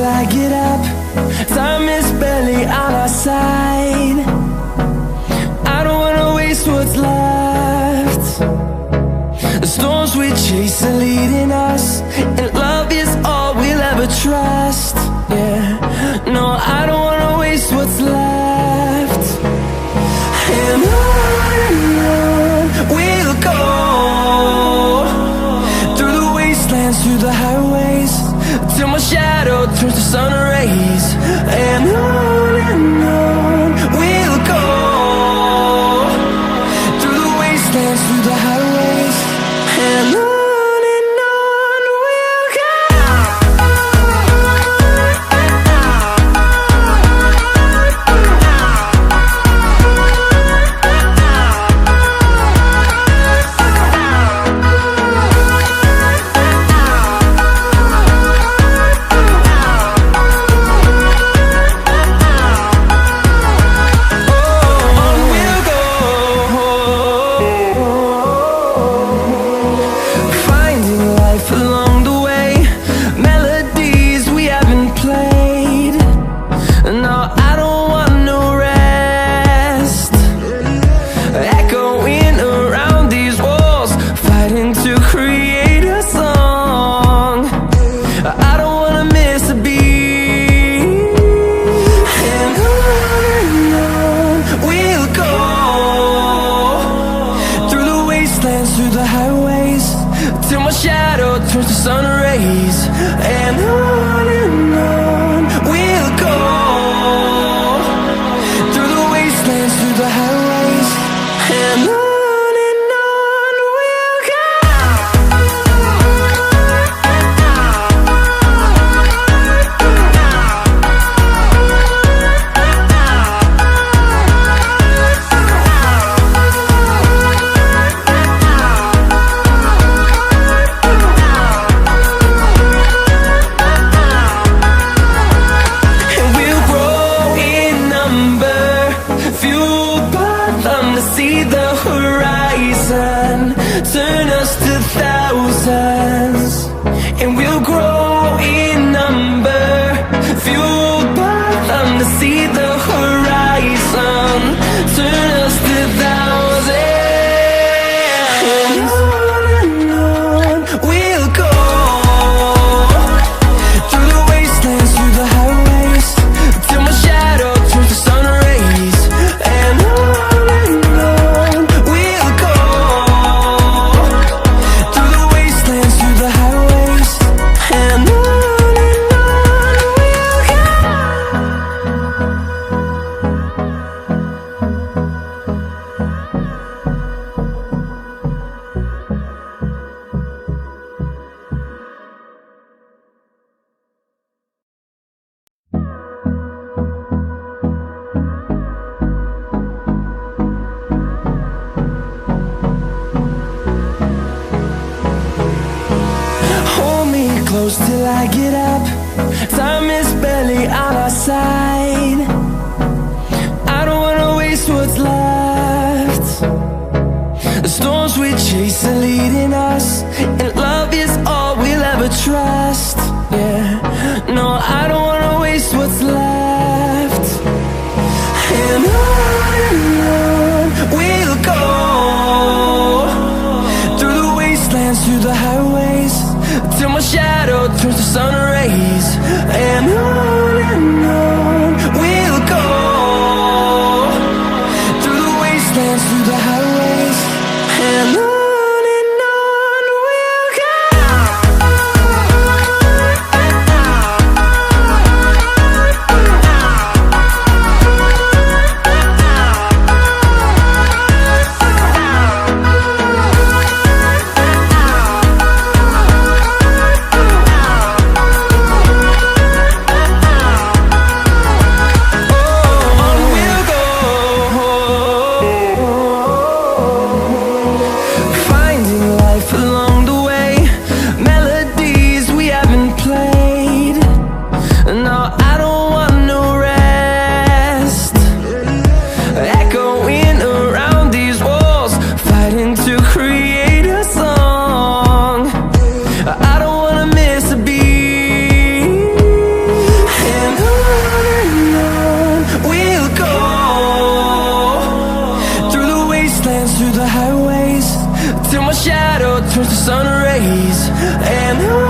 I get up. Time is barely on our side. I don't wanna waste what's left. The storms we chase are leading us, and love is all we'll ever trust. Yeah, no, I don't wanna waste what's left. And on we'll go, through the wastelands, through the highways, till my shadow turns to sun rays. And on we'll go, through the wastelands, through the highways, and on we'll go. Through the highways, till my shadow turns to sun rays. And on we'll go, through the wastelands, through the highways, and on we'll go. See the horizon, turn us to thousands, and we'll grow in number, fueled by them. To see the horizon, turn us to thousands, and on we'll go, through the wastelands, through the highways, till my shadow turns to sun rays. And close till I get up. Time is barely on our side. I don't wanna waste what's left. The storms we chase are leading us, and love is all we'll ever trust. Yeah, no, I don't wanna waste what's left. And on we'll go, through the wastelands, through the highways, till my shadow turns to sun rays. And on we'll go, through the wastelands, through the highways, and on we'll go. wastelands, through the highways, till my shadow turns to sun rays. And